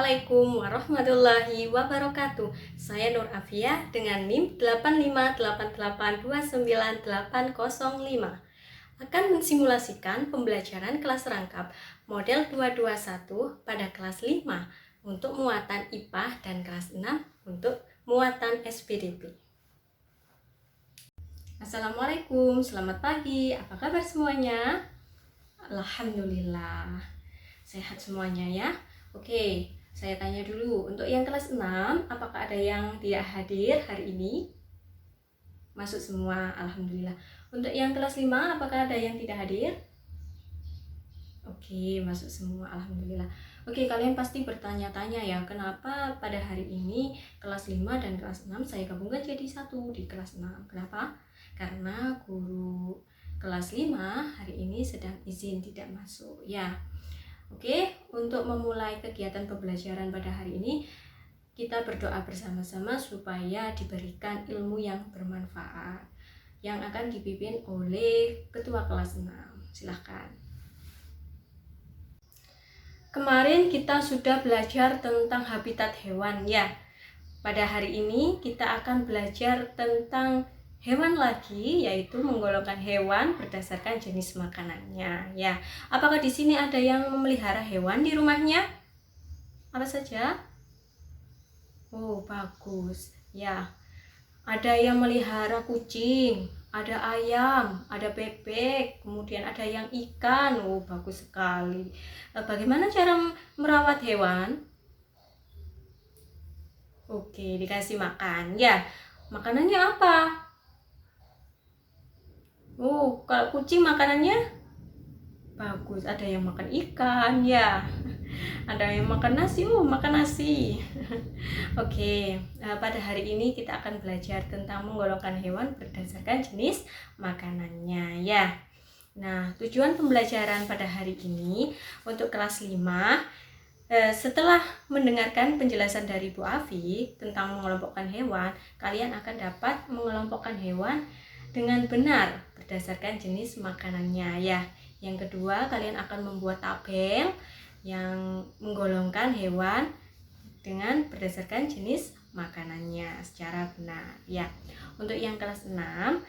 Assalamualaikum warahmatullahi wabarakatuh. Saya Nur Afia dengan NIM 858829805 akan mensimulasikan pembelajaran kelas rangkap model 221 pada kelas 5 untuk muatan IPA dan kelas 6 untuk muatan SPDP. Assalamualaikum, selamat pagi. Apa kabar semuanya? Alhamdulillah sehat semuanya ya. Oke, saya tanya dulu, untuk yang kelas 6, apakah ada yang tidak hadir hari ini? Masuk semua, alhamdulillah. Untuk yang kelas 5, apakah ada yang tidak hadir? Oke, masuk semua, alhamdulillah. Oke, kalian pasti bertanya-tanya ya, kenapa pada hari ini kelas 5 dan kelas 6 saya gabungkan jadi satu di kelas 6. Kenapa? Karena guru kelas 5 hari ini sedang izin tidak masuk ya. Oke, untuk memulai kegiatan pembelajaran pada hari ini, kita berdoa bersama-sama supaya diberikan ilmu yang bermanfaat yang akan dipimpin oleh ketua kelas 6. Silahkan. Kemarin kita sudah belajar tentang habitat hewan ya. Pada hari ini kita akan belajar tentang hewan lagi, yaitu menggolongkan hewan berdasarkan jenis makanannya ya. Apakah di sini ada yang memelihara hewan di rumahnya? Apa saja? Oh, bagus ya. Ada yang melihara kucing, ada ayam, ada bebek, kemudian ada yang ikan. Oh, bagus sekali. Bagaimana cara merawat hewan? Oke, dikasih makan ya. Makanannya apa? Oh, kalau kucing makanannya bagus. Ada yang makan ikan ya. Ada yang makan nasi. Oh, makan nasi. Oke, pada hari ini kita akan belajar tentang menggolongkan hewan berdasarkan jenis makanannya ya. Nah, tujuan pembelajaran pada hari ini untuk kelas 5, setelah mendengarkan penjelasan dari Bu Afi tentang mengelompokkan hewan, kalian akan dapat mengelompokkan hewan dengan benar berdasarkan jenis makanannya ya. Yang kedua, kalian akan membuat tabel yang menggolongkan hewan dengan berdasarkan jenis makanannya secara benar ya. Untuk yang kelas 6,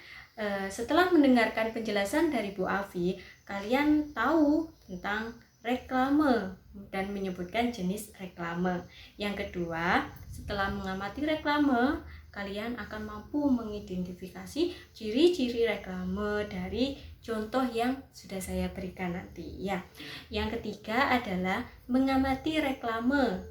setelah mendengarkan penjelasan dari Bu Afi, kalian tahu tentang reklame dan menyebutkan jenis reklame. Yang kedua, setelah mengamati reklame, kalian akan mampu mengidentifikasi ciri-ciri reklame dari contoh yang sudah saya berikan nanti ya. Yang ketiga adalah mengamati reklame,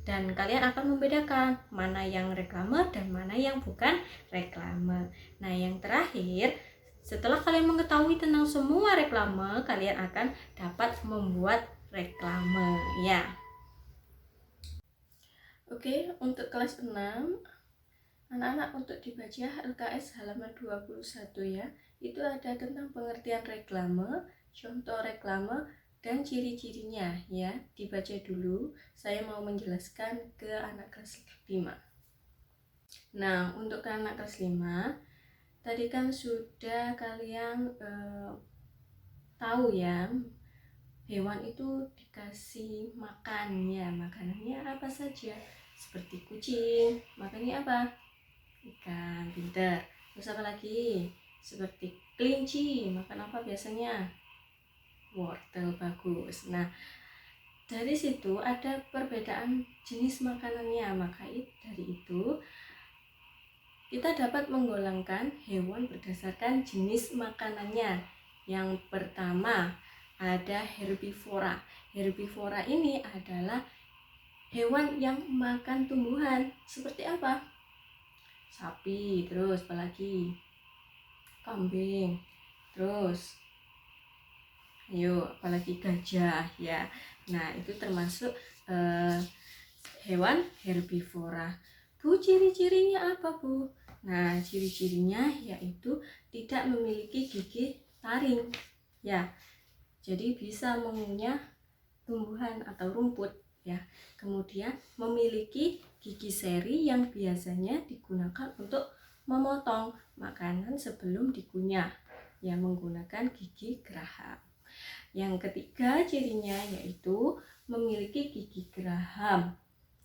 dan kalian akan membedakan mana yang reklame dan mana yang bukan reklame. Nah, yang terakhir, setelah kalian mengetahui tentang semua reklame, kalian akan dapat membuat reklame ya. Oke, untuk kelas 6, anak-anak untuk dibaca LKS halaman 21 ya. Itu ada tentang pengertian reklame, contoh reklame, dan ciri-cirinya ya. Dibaca dulu, saya mau menjelaskan ke anak kelas 5. Nah, untuk ke anak kelas 5, tadi kan sudah kalian tahu ya, hewan itu dikasih makan ya. Makanannya apa saja? Seperti kucing, makannya apa? Ikan, pinter. Terus apa lagi? Seperti kelinci, makan apa biasanya? Wortel, bagus. Nah, dari situ ada perbedaan jenis makanannya. Maka dari itu kita dapat menggolongkan hewan berdasarkan jenis makanannya. Yang pertama ada herbivora. Herbivora ini adalah hewan yang makan tumbuhan. Seperti apa? Sapi, terus apalagi? Kambing, terus ayo apalagi gajah ya. Nah, itu termasuk hewan herbivora. Bu, ciri-cirinya apa Bu? Nah, ciri-cirinya yaitu tidak memiliki gigi taring ya, jadi bisa mengunyah tumbuhan atau rumput ya. Kemudian memiliki gigi seri yang biasanya digunakan untuk memotong makanan sebelum dikunyah yang menggunakan gigi geraham. Yang ketiga cirinya yaitu memiliki gigi geraham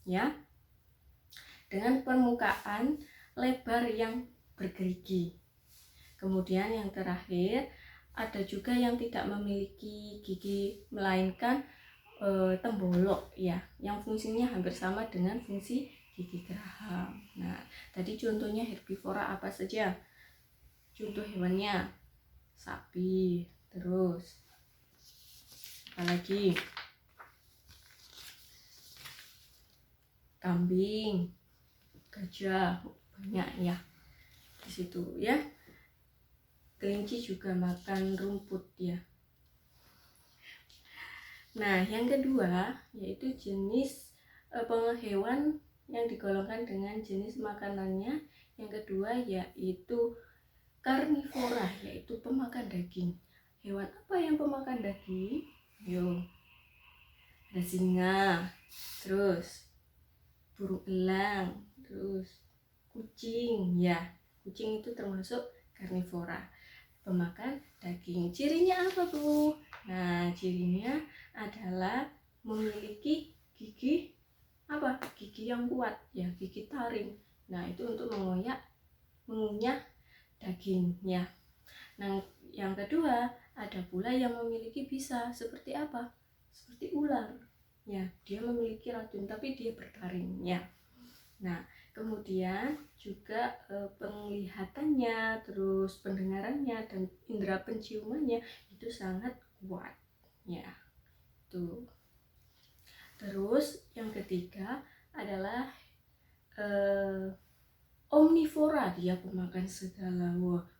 ya, dengan permukaan lebar yang bergerigi. Kemudian yang terakhir, ada juga yang tidak memiliki gigi melainkan tembolok ya, yang fungsinya hampir sama dengan fungsi gigi geraham. Nah, tadi contohnya herbivora apa saja? Contoh hewannya sapi, terus apalagi? Kambing, gajah, banyak ya di situ ya. Kelinci juga makan rumput ya. Nah, yang kedua yaitu jenis hewan yang digolongkan dengan jenis makanannya. Yang kedua yaitu karnivora, yaitu pemakan daging. Hewan apa yang pemakan daging? Yo, ada singa, terus burung elang, terus kucing ya. Kucing itu termasuk karnivora, pemakan daging. Cirinya apa, Bu? Nah, cirinya adalah memiliki gigi apa? Gigi yang kuat ya, gigi taring. Nah, itu untuk mengunyah dagingnya. Nah, yang kedua, ada pula yang memiliki bisa seperti apa? Seperti ular. Ya, dia memiliki racun tapi dia bertaring ya. Nah, kemudian juga penglihatannya, terus pendengarannya dan indera penciumannya itu sangat kuat ya. Tuh. Terus yang ketiga adalah omnivora, dia pemakan segala,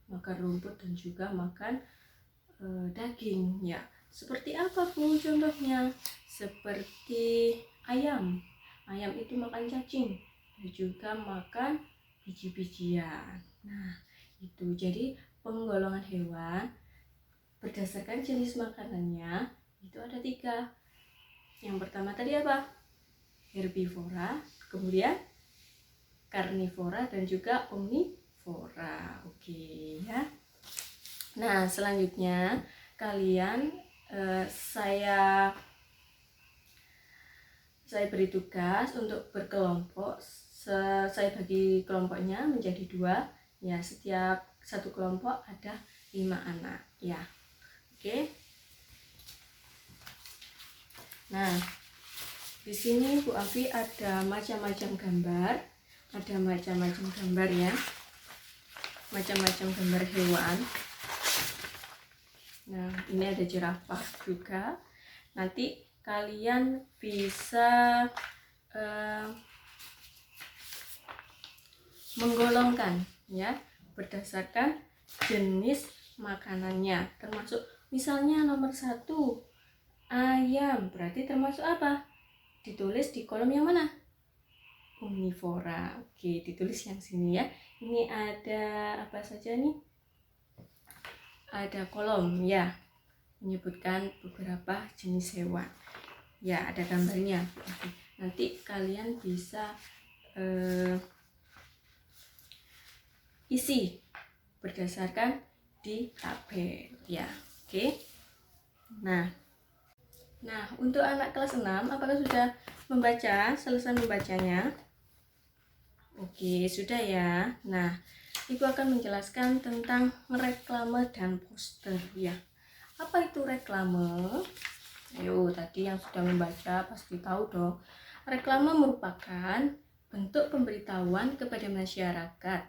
makan rumput dan juga makan daging ya. Seperti apa, Bu, contohnya? Seperti ayam. Ayam itu makan cacing dan juga makan biji-bijian. Nah, itu jadi penggolongan hewan berdasarkan jenis makanannya itu ada 3. Yang pertama tadi apa? Herbivora, kemudian karnivora dan juga omnivora. Oke ya. Nah, selanjutnya kalian saya beri tugas untuk berkelompok. Saya bagi kelompoknya menjadi 2 ya, setiap satu kelompok ada 5 anak ya. Oke. Nah, di sini Bu Afi ada macam-macam gambar, ya, macam-macam gambar hewan. Nah, ini ada jerapah juga. Nanti kalian bisa menggolongkan ya berdasarkan jenis makanannya, termasuk misalnya nomor 1 ayam, berarti termasuk apa? Ditulis di kolom yang mana? Omnivora. Oke, ditulis yang sini ya. Ini ada apa saja nih? Ada kolom ya, menyebutkan beberapa jenis hewan. Ya, ada gambarnya. Nanti kalian bisa isi berdasarkan di tabel ya. Oke. Nah, untuk anak kelas 6 apakah sudah selesai membacanya? Oke, sudah ya. Nah, Ibu akan menjelaskan tentang reklame dan poster ya. Apa itu reklame? Ayo, tadi yang sudah membaca pasti tahu dong. Reklame merupakan bentuk pemberitahuan kepada masyarakat.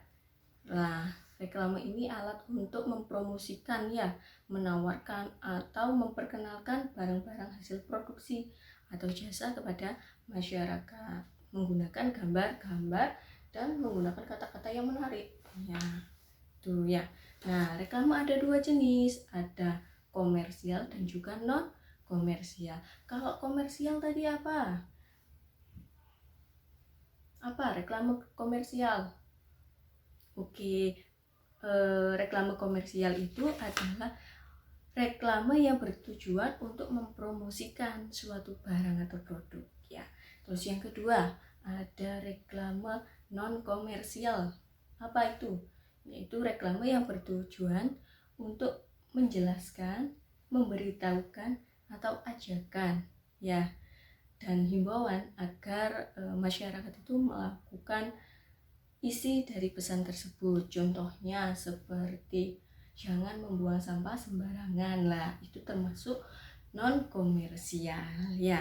Nah, reklame ini alat untuk mempromosikan ya, menawarkan atau memperkenalkan barang-barang hasil produksi atau jasa kepada masyarakat menggunakan gambar-gambar dan menggunakan kata-kata yang menarik ya. Tuh ya. Nah, reklame ada 2 jenis, ada komersial dan juga non komersial. Kalau komersial tadi apa? Reklame komersial? Oke, reklame komersial itu adalah reklame yang bertujuan untuk mempromosikan suatu barang atau produk ya. Terus yang kedua ada reklame non komersial. Apa itu? Yaitu reklame yang bertujuan untuk menjelaskan, memberitahukan atau ajakan ya. dan himbauan agar masyarakat itu melakukan isi dari pesan tersebut. Contohnya seperti jangan membuang sampah sembarangan lah, itu termasuk non komersial ya.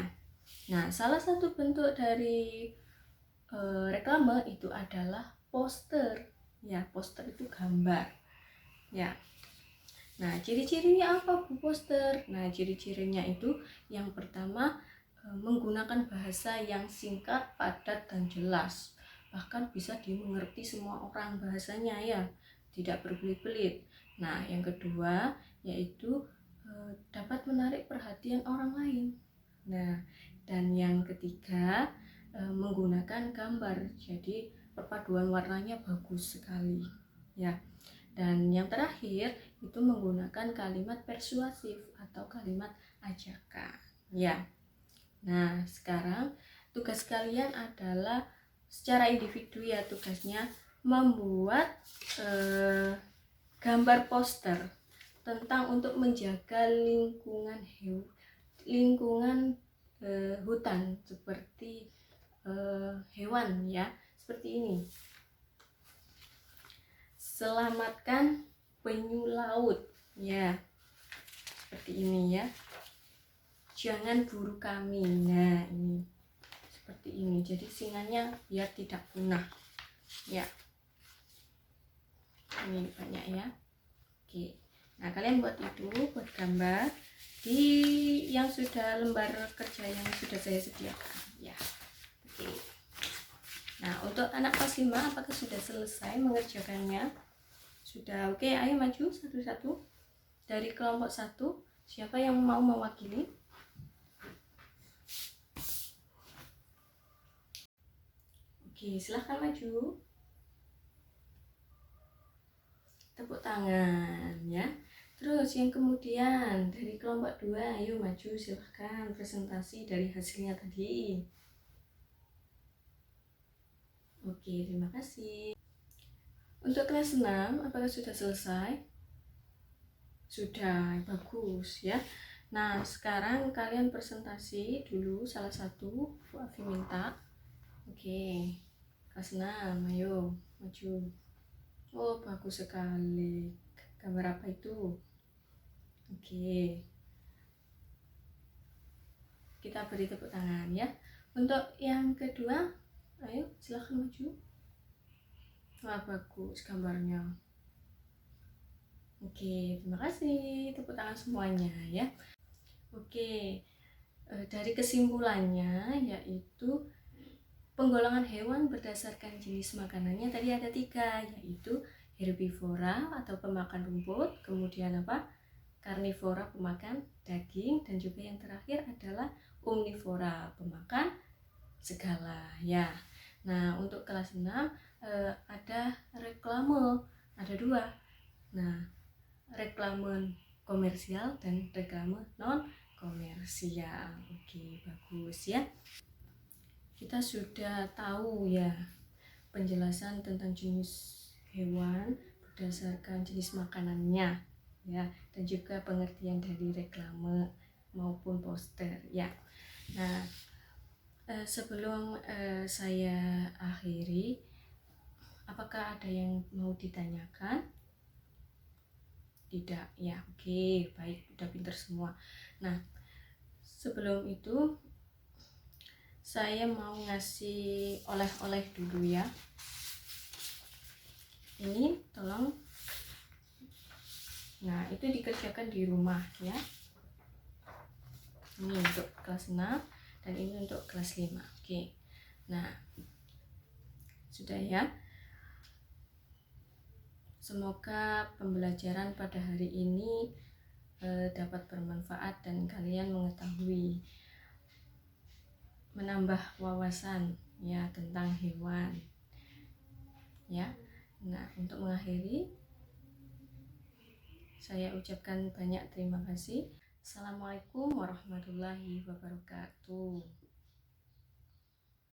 Nah, salah satu bentuk dari reklame itu adalah poster ya. Poster itu gambar ya. Nah, ciri-cirinya apa Bu poster? Nah, ciri-cirinya itu yang pertama menggunakan bahasa yang singkat, padat, dan jelas. Bahkan bisa dimengerti semua orang bahasanya ya, tidak berbelit-belit. Nah, yang kedua yaitu dapat menarik perhatian orang lain. Nah, dan yang ketiga menggunakan gambar. Jadi perpaduan warnanya bagus sekali ya. Dan yang terakhir itu menggunakan kalimat persuasif atau kalimat ajakan ya. Nah, sekarang tugas kalian adalah secara individu ya, tugasnya membuat gambar poster tentang untuk menjaga lingkungan hutan seperti hewan ya, seperti ini. Selamatkan penyu laut ya, seperti ini ya. Jangan buru kami. Nah, ini seperti ini. Jadi singanya biar tidak punah ya. Ini banyak ya. Oke. Nah, kalian buat itu, buat gambar di yang sudah lembar kerja yang sudah saya sediakan ya. Oke. Nah, untuk anak kelas 5 apakah sudah selesai mengerjakannya? Sudah. Oke, ayo maju satu-satu. Dari kelompok 1, siapa yang mau mewakili? Oke, silahkan maju. Tepuk tangan ya. Terus yang kemudian dari kelompok 2, ayo maju silahkan presentasi dari hasilnya tadi. Oke, terima kasih. Untuk kelas 6, apakah sudah selesai? Sudah, bagus ya. Nah, sekarang kalian presentasi dulu salah satu, Bu Afi minta. Oke, kelas 6, ayo maju. Oh, bagus sekali. Gambar apa itu? Oke, kita beri tepuk tangan ya. Untuk yang kedua, ayo silahkan maju. Wah, bagus gambarnya. Oke, terima kasih. Tepuk tangan semuanya ya. Oke, dari kesimpulannya yaitu penggolongan hewan berdasarkan jenis makanannya tadi ada 3, yaitu herbivora atau pemakan rumput, kemudian apa? Karnivora, pemakan daging, dan juga yang terakhir adalah omnivora, pemakan segala ya. Nah, untuk kelas 6 ada reklame, ada 2. Nah, reklame komersial dan reklame non komersial. Oke, bagus ya. Kita sudah tahu ya penjelasan tentang jenis hewan berdasarkan jenis makanannya ya, dan juga pengertian dari reklame maupun poster ya. Nah, sebelum saya akhiri, apakah ada yang mau ditanyakan? Tidak ya. Oke, baik, udah pinter semua. Nah, sebelum itu saya mau ngasih oleh-oleh dulu ya. Ini tolong. Nah, itu dikerjakan di rumah ya. Ini untuk kelas 6 dan ini untuk kelas 5. Oke. Nah, sudah ya. Semoga pembelajaran pada hari ini dapat bermanfaat dan kalian mengetahui, menambah wawasan ya tentang hewan ya. Nah, untuk mengakhiri saya ucapkan banyak terima kasih. Assalamualaikum warahmatullahi wabarakatuh.